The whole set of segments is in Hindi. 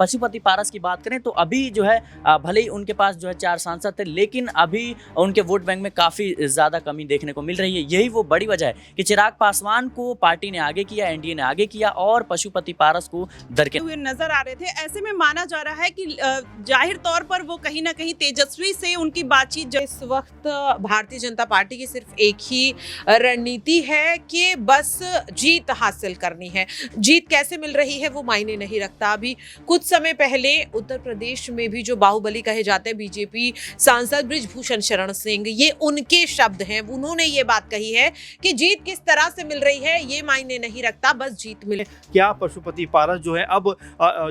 पशुपति पारस की बात करें तो अभी जो है भले ही उनके पास जो है 4 सांसद थे, लेकिन अभी उनके वोट बैंक में काफ़ी ज़्यादा कमी देखने को मिल रही है। यही वो बड़ी वजह है कि चिराग पासवान को पार्टी ने आगे किया, एनडीए ने आगे किया और पशुपति पारस को दरकिनार हुए नजर आ रहे थे। ऐसे में माना जा रहा है कि जाहिर तौर पर वो कहीं ना कहीं तेजस्वी से उनकी बातचीत इस वक्त भारतीय जनता पार्टी की सिर्फ एक ही रणनीति है कि बस जीत हासिल करनी है। जीत कैसे मिल रही है वो मायने नहीं रखता। अभी कुछ समय पहले उत्तर प्रदेश में भी जो बाहुबली कहे जाते हैं बीजेपी सांसद बृजभूषण शरण सिंह, ये उनके शब्द हैं। उन्होंने ये बात कही है कि जीत किस तरह से मिल रही है ये मायने नहीं रखता, बस जीत मिले। क्या पशुपति पारस जो है अब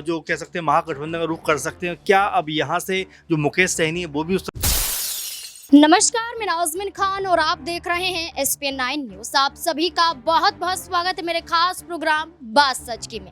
जो कह सकते हैं महागठबंधन का रुख कर सकते हैं? क्या अब यहाँ से जो मुकेश सहनी है वो भी उस नमस्कार, मैं नाज़मीन खान और आप देख रहे हैं SPN9 न्यूज। आप सभी का बहुत बहुत स्वागत है मेरे खास प्रोग्राम बात सच की में।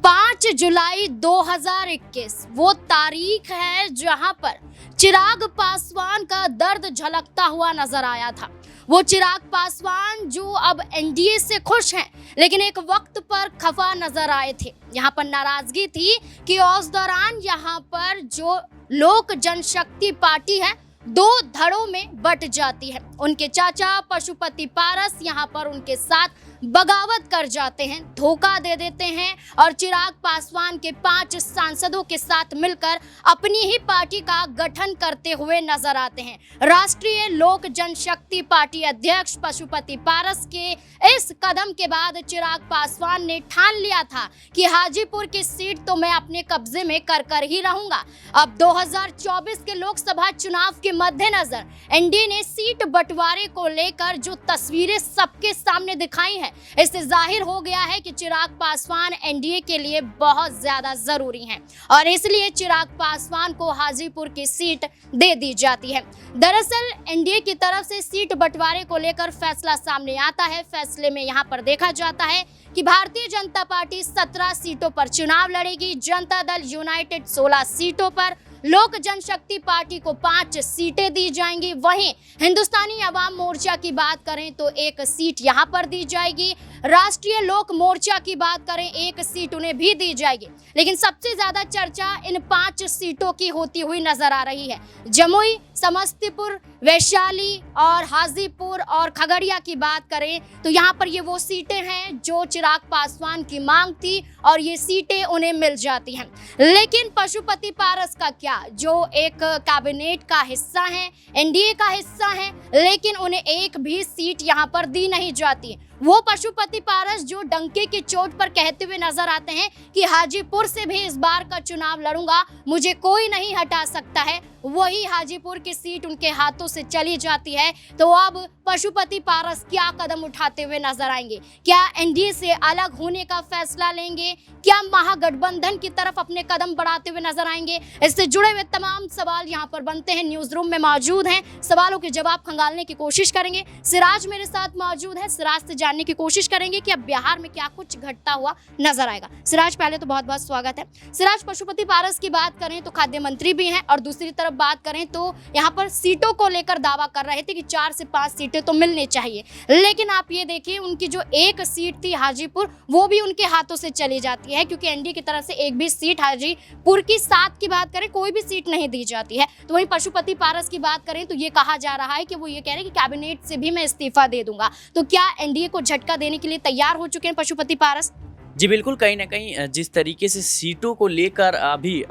5 जुलाई 2021 वो तारीख है जहां पर चिराग पासवान का दर्द झलकता हुआ नजर आया था। वो चिराग पासवान जो अब एनडीए से खुश हैं, लेकिन एक वक्त पर खफा नजर आए थे। यहाँ पर नाराजगी थी कि उस दौरान यहाँ पर जो लोक जनशक्ति पार्टी है 2 धड़ों में बट जाती है। उनके चाचा पशुपति पारस यहाँ पर उनके साथ बगावत कर जाते हैं, धोखा दे देते हैं और चिराग पासवान के 5 सांसदों के साथ मिलकर अपनी ही पार्टी का गठन करते हुए नजर आते हैं। राष्ट्रीय लोक जनशक्ति पार्टी अध्यक्ष पशुपति पारस के इस कदम के बाद चिराग पासवान ने ठान लिया था कि हाजीपुर की सीट तो मैं अपने कब्जे में कर ही रहूंगा। अब 2024 के लोकसभा चुनाव के मद्देनजर एनडीए ने सीट बंटवारे को लेकर जो तस्वीरें सबके सामने दिखाई हैं, इससे जाहिर हो गया है कि चिराग पासवान एनडीए के लिए बहुत ज्यादा जरूरी हैं और इसलिए चिराग पासवान को हाजीपुर की सीट दे दी जाती है। दरअसल एनडीए की तरफ से सीट बंटवारे को लेकर फैसला सामने आता है। फैसले में यहाँ पर देखा जाता है कि भारतीय जनता पार्टी 17 सीटों पर चुनाव लड़ेगी, जनता दल यूनाइटेड 16 सीटों पर, लोक जनशक्ति पार्टी को 5 सीटें दी जाएंगी। वहीं हिंदुस्तानी अवाम मोर्चा की बात करें तो 1 सीट यहां पर दी जाएगी। राष्ट्रीय लोक मोर्चा की बात करें 1 सीट उन्हें भी दी जाएगी। लेकिन सबसे ज्यादा चर्चा इन 5 सीटों की होती हुई नजर आ रही है। जमुई, समस्तीपुर, वैशाली और हाजीपुर और खगड़िया की बात करें तो यहाँ पर ये वो सीटें हैं जो चिराग पासवान की मांग थी और ये सीटें उन्हें मिल जाती हैं। लेकिन पशुपति पारस का क्या, जो एक कैबिनेट का हिस्सा है, एनडीए का हिस्सा है, लेकिन उन्हें एक भी सीट यहाँ पर दी नहीं जाती। वो पशुपति पारस जो डंके की चोट पर कहते हुए नजर आते हैं कि हाजीपुर से भी इस बार का चुनाव लड़ूंगा, मुझे कोई नहीं हटा सकता है, वही हाजीपुर की सीट उनके हाथों से चली जाती है। तो अब पशुपति पारस क्या कदम उठाते हुए नजर आएंगे? क्या एनडीए से अलग होने का फैसला लेंगे? क्या महागठबंधन की तरफ अपने कदम बढ़ाते हुए नजर आएंगे? इससे जुड़े हुए तमाम सवाल यहाँ पर बनते हैं। न्यूज रूम में मौजूद हैं, सवालों के जवाब खंगालने की कोशिश करेंगे। सिराज मेरे साथ मौजूद है, सिराज से जानने की कोशिश करेंगे कि अब बिहार में क्या कुछ घटता हुआ नजर आएगा। सिराज, पहले तो बहुत बहुत स्वागत है। सिराज, पशुपति पारस की बात करें तो खाद्य मंत्री भी हैं और दूसरी तरफ बात करें तो यहाँ पर सीटों को लेकर दावा कर रहे थे कि 4 से 5 सीटें तो मिलनी चाहिए। लेकिन आप ये देखिए, उनकी जो 1 सीट थी हाजीपुर, वो भी उनके हाथों से चली जाती है क्योंकि एनडीए की तरफ से एक भी सीट, हाजीपुर की 7 की बात करें, कोई भी सीट नहीं दी जाती है। तो वहीं पशुपति पारस की बात करें तो ये कहा जा रहा है कि वो ये कह रहे हैं कि कैबिनेट से भी मैं इस्तीफा दे दूंगा। तो क्या एनडीए को झटका देने के लिए तैयार हो चुके हैं पशुपति पारस? जी बिल्कुल, कहीं ना कहीं जिस तरीके से सीटों को लेकर अभी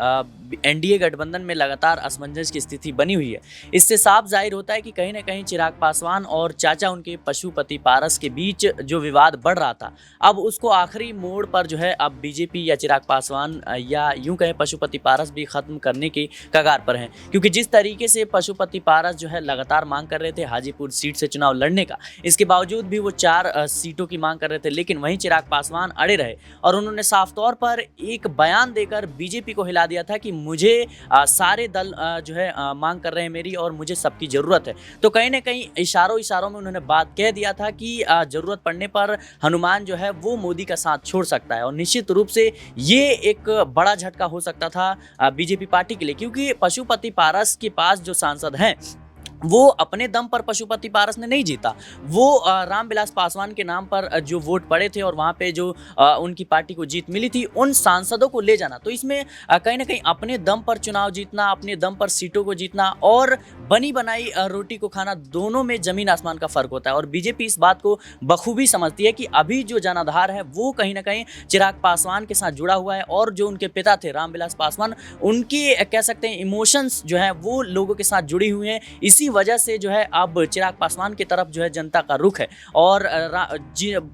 एनडीए गठबंधन में लगातार असमंजस की स्थिति बनी हुई है, इससे साफ जाहिर होता है कि कहीं ना कहीं चिराग पासवान और चाचा उनके पशुपति पारस के बीच जो विवाद बढ़ रहा था, अब उसको आखिरी मोड़ पर जो है अब बीजेपी या चिराग पासवान या यूं कहें पशुपति पारस भी खत्म करने की कगार पर हैं। क्योंकि जिस तरीके से पशुपति पारस जो है लगातार मांग कर रहे थे हाजीपुर सीट से चुनाव लड़ने का, इसके बावजूद भी वो 4 सीटों की मांग कर रहे थे, लेकिन वहीं चिराग पासवान अड़े रहे और उन्होंने साफ तौर पर एक बयान देकर बीजेपी को हिला दिया था कि मुझे सारे दल जो है मांग कर रहे हैं मेरी और मुझे सबकी ज़रूरत है। तो कहीं ना कहीं इशारों में उन्होंने बात कह दिया था कि ज़रूरत पड़ने पर हनुमान जो है वो मोदी का साथ छोड़ सकता है और निश्चित रूप से ये एक बड़ा झटका हो सकता था बीजेपी पार्टी के लिए, क्योंकि पशुपति पारस के पास जो सांसद हैं वो अपने दम पर पशुपति पारस ने नहीं जीता। वो रामविलास पासवान के नाम पर जो वोट पड़े थे और वहाँ पे जो उनकी पार्टी को जीत मिली थी, उन सांसदों को ले जाना। तो इसमें कहीं ना कहीं अपने दम पर चुनाव जीतना, अपने दम पर सीटों को जीतना और बनी बनाई रोटी को खाना, दोनों में जमीन आसमान का फर्क होता है। और बीजेपी इस बात को बखूबी समझती है कि अभी जो जनाधार है वो कहीं ना कहीं चिराग पासवान के साथ जुड़ा हुआ है, और जो उनके पिता थे रामविलास पासवान, उनकी कह सकते हैं इमोशंस जो है वो लोगों के साथ जुड़ी हुई हैं। इसी वजह से जो है अब चिराग पासवान की तरफ जो है जनता का रुख है। और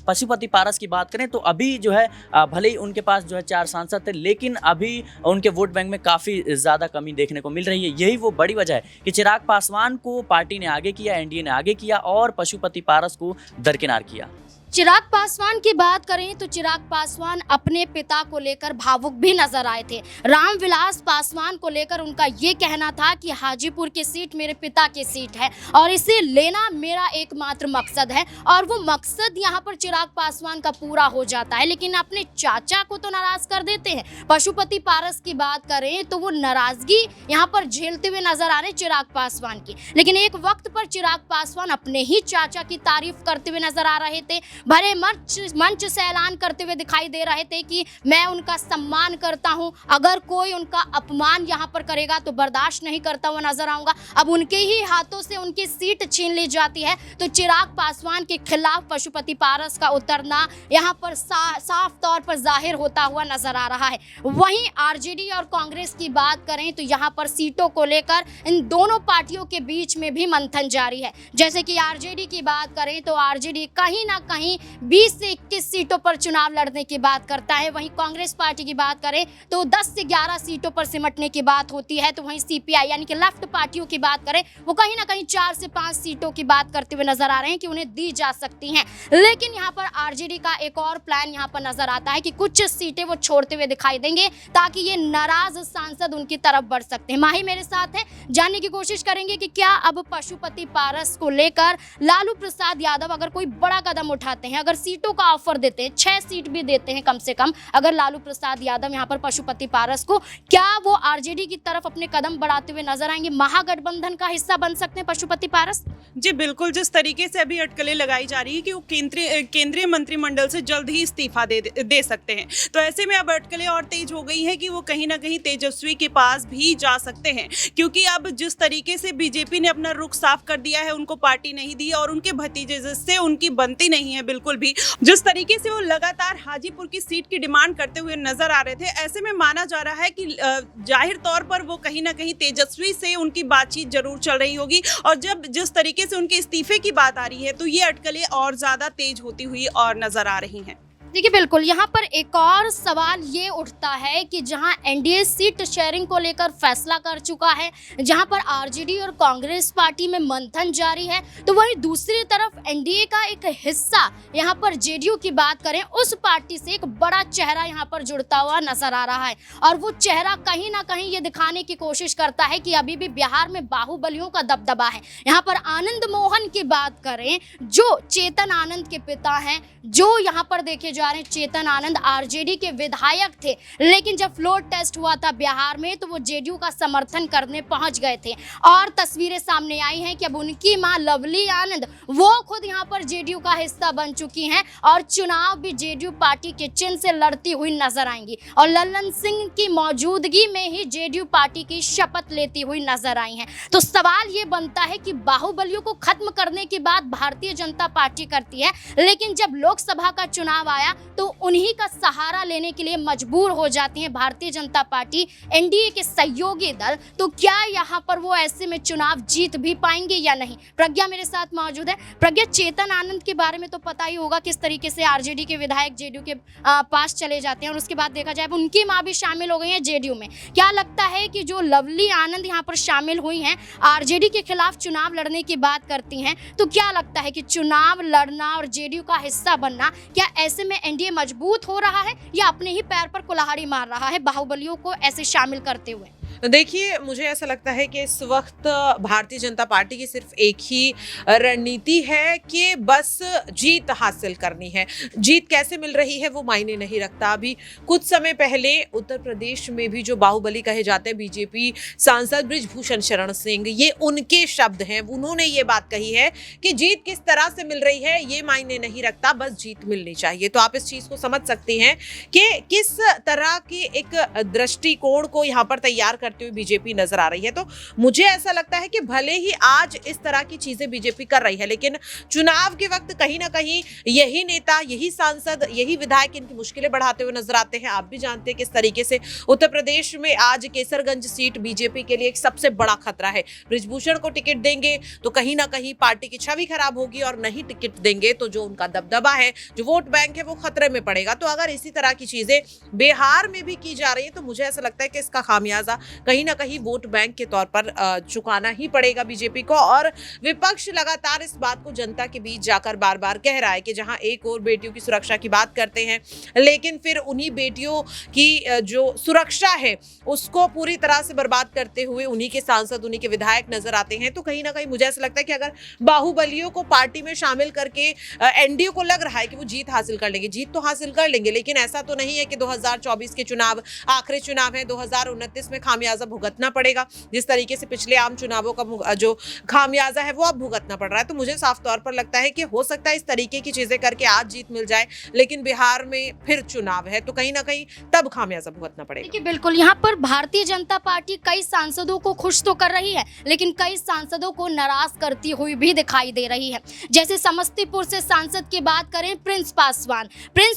पशुपति पारस की बात करें तो अभी जो है भले ही उनके पास जो है 4 सांसद थे, लेकिन अभी उनके वोट बैंक में काफ़ी ज़्यादा कमी देखने को मिल रही है। यही वो बड़ी वजह है कि चिराग पासवान को पार्टी ने आगे किया, एनडीए ने आगे किया और पशुपति पारस को दरकिनार किया। चिराग पासवान की बात करें तो चिराग पासवान अपने पिता को लेकर भावुक भी नजर आए थे। रामविलास पासवान को लेकर उनका ये कहना था कि हाजीपुर की सीट मेरे पिता की सीट है और इसे लेना मेरा एकमात्र मकसद है, और वो मकसद यहाँ पर चिराग पासवान का पूरा हो जाता है। लेकिन अपने चाचा को तो नाराज कर देते हैं। पशुपति पारस की बात करें तो वो नाराजगी यहाँ पर झेलते हुए नजर आ रहे चिराग पासवान की। लेकिन एक वक्त पर चिराग पासवान अपने ही चाचा की तारीफ करते हुए नजर आ रहे थे, भरे मंच से ऐलान करते हुए दिखाई दे रहे थे कि मैं उनका सम्मान करता हूं, अगर कोई उनका अपमान यहां पर करेगा तो बर्दाश्त नहीं करता हुआ नजर आऊंगा। अब उनके ही हाथों से उनकी सीट छीन ली जाती है तो चिराग पासवान के खिलाफ पशुपति पारस का उतरना यहां पर साफ तौर पर जाहिर होता हुआ नजर आ रहा है। वहीं आरजेडी और कांग्रेस की बात करें तो यहां पर सीटों को लेकर इन दोनों पार्टियों के बीच में भी मंथन जारी है। जैसे कि आरजेडी की बात करें तो आरजेडी कहीं ना कहीं 20 से 21 सीटों पर चुनाव लड़ने की बात करता है। वहीं कांग्रेस पार्टी की बात करें तो 10 से 11 सीटों पर सिमटने की बात होती है। तो वहीं सीपीआई यानी कि लेफ्ट पार्टियों की बात करें, वो कहीं ना कहीं 4 से 5 सीटों की बात करते हुए नजर आ रहे हैं कि उन्हें दी जा सकती हैं। लेकिन यहाँ पर आरजेडी का एक और प्लान यहाँ पर नजर आता है कि कुछ सीटें वो छोड़ते हुए दिखाई देंगे ताकि ये नाराज सांसद उनकी तरफ बढ़ सकते हैं। माही मेरे साथ है, जानने की कोशिश करेंगे कि क्या अब पशुपति पारस को लेकर लालू प्रसाद यादव अगर कोई बड़ा कदम उठाते हैं, अगर सीटों का ऑफर देते हैं, 6 सीट भी देते हैं कम से कम, अगर लालू प्रसाद यादव यहाँ पर पशुपति पारस को, क्या वो आरजेडी की तरफ अपने कदम बढ़ाते हुए नजर आएंगे? महागठबंधन का हिस्सा बन सकते हैं पशुपति पारस? जी बिल्कुल, जिस तरीके से अभी अटकलें लगाई जा रही है कि वो केंद्रीय मंत्रिमंडल से जल्द ही इस्तीफा दे सकते हैं, तो ऐसे में अब अटकलें और तेज हो गई है कि वो कहीं ना कहीं तेजस्वी के पास भी जा सकते हैं। क्योंकि अब जिस तरीके से बीजेपी ने अपना रुख साफ कर दिया है, उनको पार्टी नहीं दी और उनके भतीजे से उनकी बनती नहीं है बिल्कुल भी, जिस तरीके से वो लगातार हाजीपुर की सीट की डिमांड करते हुए नजर आ रहे थे, ऐसे में माना जा रहा है कि जाहिर तौर पर वो कहीं ना कहीं तेजस्वी से उनकी बातचीत जरूर चल रही होगी। और जब जिस तरीके से उनके इस्तीफे की बात आ रही है तो ये अटकलें और ज्यादा तेज होती हुई और नजर आ रही हैं। देखिए बिल्कुल, यहाँ पर एक और सवाल ये उठता है कि जहाँ एनडीए सीट शेयरिंग को लेकर फैसला कर चुका है, जहाँ पर आरजेडी और कांग्रेस पार्टी में मंथन जारी है, तो वहीं दूसरी तरफ एनडीए का एक हिस्सा यहाँ पर जेडीयू की बात करें, उस पार्टी से एक बड़ा चेहरा यहाँ पर जुड़ता हुआ नजर आ रहा है। और वो चेहरा कहीं ना कहीं ये दिखाने की कोशिश करता है कि अभी भी बिहार में बाहुबलियों का दबदबा है। यहाँ पर आनंद मोहन की बात करें, जो चेतन आनंद के पिता हैं, जो यहाँ पर देखे जा रहे हैं, चेतन आनंद आरजेडी के विधायक थे, लेकिन जब फ्लोर टेस्ट हुआ था बिहार में तो वो जेडीयू का समर्थन करने पहुंच गए थे। और तस्वीरें सामने आई हैं कि अब उनकी मां लवली आनंद वो खुद यहाँ पर जेडीयू का हिस्सा बन चुकी हैं और चुनाव भी जेडीयू पार्टी के चिन्ह से लड़ती हुई नजर आएंगी। और लल्लन सिंह की मौजूदगी में ही जेडीयू पार्टी की शपथ लेती हुई नजर आई हैं। तो सवाल ये बनता है कि बाहुबलियों को खत्म करने की बात भारतीय जनता पार्टी करती है, लेकिन जब लोकसभा का चुनाव आया तो उन्हीं का सहारा लेने के लिए मजबूर हो जाती है भारतीय जनता पार्टी, एनडीए के सहयोगी दल। तो क्या यहाँ पर वो ऐसे में चुनाव जीत भी पाएंगे या नहीं? प्रज्ञा मेरे साथ मौजूद है। प्रज्ञा, चेतन आनंद के बारे में तो पता ही होगा किस तरीके से आरजेडी के विधायक जेडीयू के पास चले जाते हैं और उसके बाद देखा जाए उनकी मां भी शामिल हो गई है जेडीयू में। क्या लगता है कि जो लवली आनंद यहाँ पर शामिल हुई हैं, आरजेडी के खिलाफ चुनाव लड़ने की बात करती हैं, तो क्या लगता है कि चुनाव लड़ना और जेडीयू का हिस्सा बनना, क्या ऐसे में एनडीए मजबूत हो रहा है या अपने ही पैर पर कुल्हाड़ी मार रहा है बाहुबलियों को ऐसे शामिल करते हुए? देखिए, मुझे ऐसा लगता है कि इस वक्त भारतीय जनता पार्टी की सिर्फ एक ही रणनीति है कि बस जीत हासिल करनी है। जीत कैसे मिल रही है वो मायने नहीं रखता। अभी कुछ समय पहले उत्तर प्रदेश में भी जो बाहुबली कहे जाते हैं बीजेपी सांसद बृजभूषण शरण सिंह, ये उनके शब्द हैं। उन्होंने ये बात कही है कि जीत किस तरह से मिल रही है ये मायने नहीं रखता, बस जीत मिलनी चाहिए। तो आप इस चीज को समझ सकते हैं कि किस तरह के एक दृष्टिकोण को यहाँ पर तैयार करते हुए बीजेपी नजर आ रही है। तो मुझे ऐसा लगता है कि भले ही आज इस तरह की चीजें बीजेपी कर रही है, लेकिन चुनाव के वक्त कहीं ना कहीं यही नेता, यही सांसद, यही विधायक इनकी मुश्किलें बढ़ाते हुए नजर आते हैं। आप भी जानते हैं किस तरीके से उत्तर प्रदेश में आज केसरगंज सीट बीजेपी के लिए एक सबसे बड़ा खतरा है। बृजभूषण को टिकट देंगे तो कहीं ना कहीं पार्टी की छवि खराब होगी, और नहीं टिकट देंगे तो जो उनका दबदबा है, जो वोट बैंक है, वो खतरे में पड़ेगा। तो अगर इसी तरह की चीजें बिहार में भी की जा रही है तो मुझे ऐसा लगता है कि इसका खामियाजा कहीं ना कहीं वोट बैंक के तौर पर चुकाना ही पड़ेगा बीजेपी को। और विपक्ष लगातार इस बात को जनता के बीच जाकर बार बार कह रहा है कि जहां एक और बेटियों की सुरक्षा की बात करते हैं, लेकिन फिर उन्हीं बेटियों की जो सुरक्षा है उसको पूरी तरह से बर्बाद करते हुए उन्हीं के सांसद, उन्हीं के विधायक नजर आते हैं। तो कहीं ना कहीं मुझे ऐसा लगता है कि अगर बाहुबलियों को पार्टी में शामिल करके एनडीए को लग रहा है कि वो जीत हासिल कर लेंगे, जीत तो हासिल कर लेंगे, लेकिन ऐसा तो नहीं है कि 2024 के चुनाव आखिरी चुनाव है, 2029 में खामियाजा भुगतना पड़ेगा। जिस तरीके से पिछले आम चुनावों का जो खामियाजा है वो अब भुगतना पड़ रहा है। तो मुझे साफ तौर पर लगता है कि हो सकता है इस तरीके की चीजें करके आज जीत मिल जाए, लेकिन बिहार में फिर चुनाव है तो कहीं ना कहीं तब खामियाजा भुगतना पड़ेगा। देखिए, बिल्कुल यहाँ पर भारतीय जनता पार्टी कई सांसदों को खुश तो कर रही है, लेकिन कई सांसदों को नाराज करती हुई भी दिखाई दे रही है। जैसे समस्तीपुर से सांसद की बात करें, प्रिंस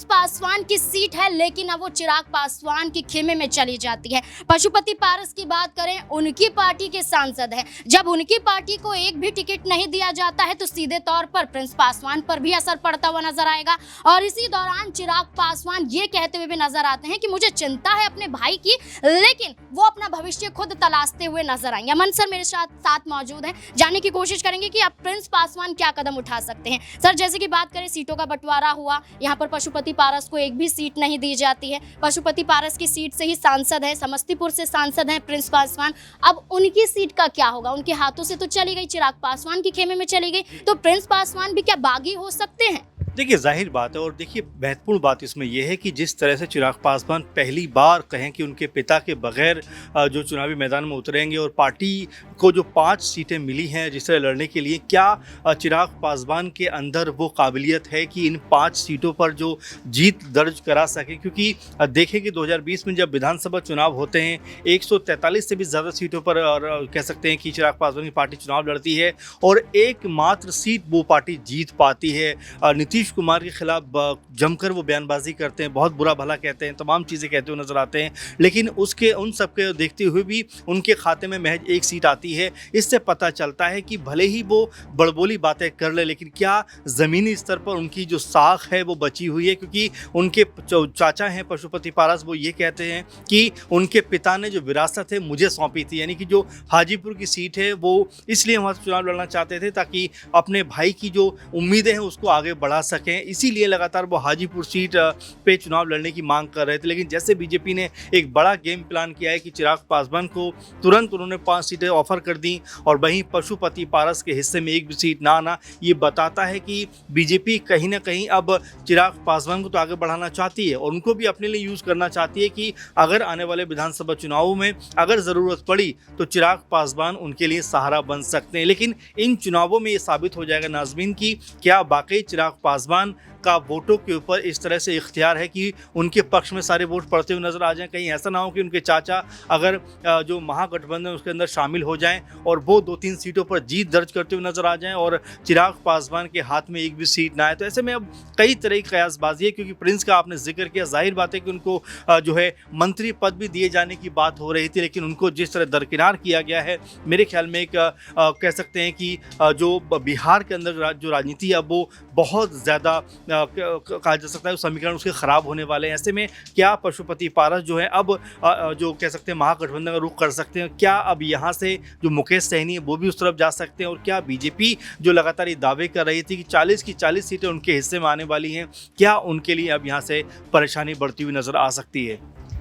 पासवान की सीट है, लेकिन अब वो चिराग पासवान के खेमे में चली जाती है। पशुपति पारस की बात करें, उनकी पार्टी के सांसद है, जब उनकी पार्टी को एक भी टिकट नहीं दिया जाता है तो सीधे तौर पर प्रिंस पासवान पर भी असर पड़ता हुआ नजर आएगा। और इसी दौरान चिराग पासवान ये कहते हुए भी नजर आते हैं कि मुझे चिंता है अपने भाई की, लेकिन वो अपना भविष्य खुद तलाशते हुए नजर आएंगे। अमन सर मेरे साथ मौजूद हैं, जानने की कोशिश करेंगे कि अब प्रिंस पासवान क्या कदम उठा सकते हैं। सर, जैसे कि बात करें, सीटों का बंटवारा हुआ, यहाँ पर पशुपति पारस को एक भी सीट नहीं दी जाती है। पशुपति पारस की सीट से ही सांसद है, समस्तीपुर से सांसद है प्रिंस पासवान। अब उनकी सीट का क्या होगा? उनके हाथों से तो चली गई, चिराग पासवान की खेमे में चली गई, तो प्रिंस पासवान भी क्या बागी हो सकते हैं? देखिए, जाहिर बात है, और देखिए महत्वपूर्ण बात इसमें यह है कि जिस तरह से चिराग पासवान पहली बार कहें कि उनके पिता के बगैर जो चुनावी मैदान में उतरेंगे और पार्टी को जो 5 सीटें मिली हैं जिस तरह लड़ने के लिए, क्या चिराग पासवान के अंदर वो काबिलियत है कि इन 5 सीटों पर जो जीत दर्ज करा सके? क्योंकि देखें कि 2020 में जब विधानसभा चुनाव होते हैं 143 से भी ज़्यादा सीटों पर, और कह सकते हैं कि चिराग पासवान की पार्टी चुनाव लड़ती है और एकमात्र सीट वो पार्टी जीत पाती है। नीतीश कुमार के खिलाफ जमकर वो बयानबाजी करते हैं, बहुत बुरा भला कहते हैं, तमाम चीज़ें कहते हुए नजर आते हैं, लेकिन उन सब के देखते हुए भी उनके खाते में महज एक सीट आती है। इससे पता चलता है कि भले ही वो बड़बोली बातें कर ले, लेकिन क्या ज़मीनी स्तर पर उनकी जो साख है वो बची हुई है? क्योंकि उनके चाचा हैं पशुपति पारस, वो ये कहते हैं कि उनके पिता ने जो विरासत है मुझे सौंपी थी, यानी कि जो हाजीपुर की सीट है वो इसलिए वहाँ चुनाव लड़ना चाहते थे ताकि अपने भाई की जो उम्मीदें हैं उसको आगे बढ़ा सकें, इसीलिए लगातार वो हाजीपुर सीट पे चुनाव लड़ने की मांग कर रहे थे। लेकिन जैसे बीजेपी ने एक बड़ा गेम प्लान किया है कि चिराग पासवान को तुरंत उन्होंने 5 सीटें ऑफर कर दी और वहीं पशुपति पारस के हिस्से में एक भी सीट ना आना, ये बताता है कि बीजेपी कहीं ना कहीं अब चिराग पासवान को तो आगे बढ़ाना चाहती है और उनको भी अपने लिए यूज़ करना चाहती है कि अगर आने वाले विधानसभा चुनावों में अगर ज़रूरत पड़ी तो चिराग पासवान उनके लिए सहारा बन सकते हैं। लेकिन इन चुनावों में ये साबित हो जाएगा नाज़रीन की क्या वाकई चिराग पासवान का वोटों के ऊपर इस तरह से इख्तियार है कि उनके पक्ष में सारे वोट पड़ते हुए नजर आ जाएं। कहीं ऐसा ना हो कि उनके चाचा अगर जो महागठबंधन उसके अंदर शामिल हो जाएं और वो 2-3 सीटों पर जीत दर्ज करते हुए नजर आ जाएं और चिराग पासवान के हाथ में एक भी सीट ना आए। तो ऐसे में अब कई तरह की कयासबाजी है, क्योंकि प्रिंस का आपने जिक्र किया, जाहिर बात है कि उनको जो है मंत्री पद भी दिए जाने की बात हो रही थी, लेकिन उनको जिस तरह दरकिनार किया गया है, मेरे ख्याल में एक कह सकते हैं कि जो बिहार के अंदर जो राजनीति है वो बहुत ज़्यादा कहा जा सकता है समीकरण उसके ख़राब होने वाले हैं। ऐसे में क्या पशुपति पारस जो है अब जो कह सकते हैं महागठबंधन का रुख कर सकते हैं? क्या अब यहाँ से जो मुकेश सहनी है वो भी उस तरफ जा सकते हैं? और क्या बीजेपी जो लगातार ये दावे कर रही थी कि 40 की 40 सीटें उनके हिस्से में आने वाली हैं, क्या उनके लिए अब यहाँ से परेशानी बढ़ती हुई नज़र आ सकती है?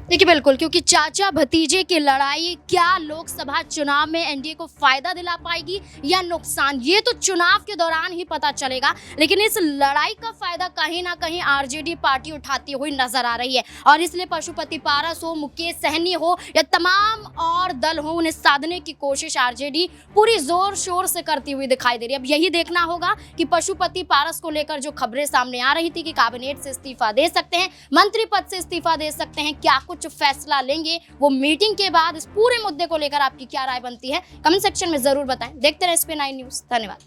देखिए बिल्कुल, क्योंकि चाचा भतीजे की लड़ाई क्या लोकसभा चुनाव में एनडीए को फायदा दिला पाएगी या नुकसान, ये तो चुनाव के दौरान ही पता चलेगा। लेकिन इस लड़ाई का फायदा कहीं ना कहीं आरजेडी पार्टी उठाती हुई नजर आ रही है और इसलिए पशुपति पारस हो, मुकेश सहनी हो या तमाम और दल हो, उन्हें साधने की कोशिश आरजेडी पूरी जोर शोर से करती हुई दिखाई दे रही है। अब यही देखना होगा कि पशुपति पारस को लेकर जो खबरें सामने आ रही थी कि कैबिनेट से इस्तीफा दे सकते हैं, मंत्री पद से इस्तीफा दे सकते हैं, क्या कुछ फैसला लेंगे वो मीटिंग के बाद। इस पूरे मुद्दे को लेकर आपकी क्या राय बनती है, कमेंट सेक्शन में जरूर बताएं। देखते रहे SP9 न्यूज़। धन्यवाद।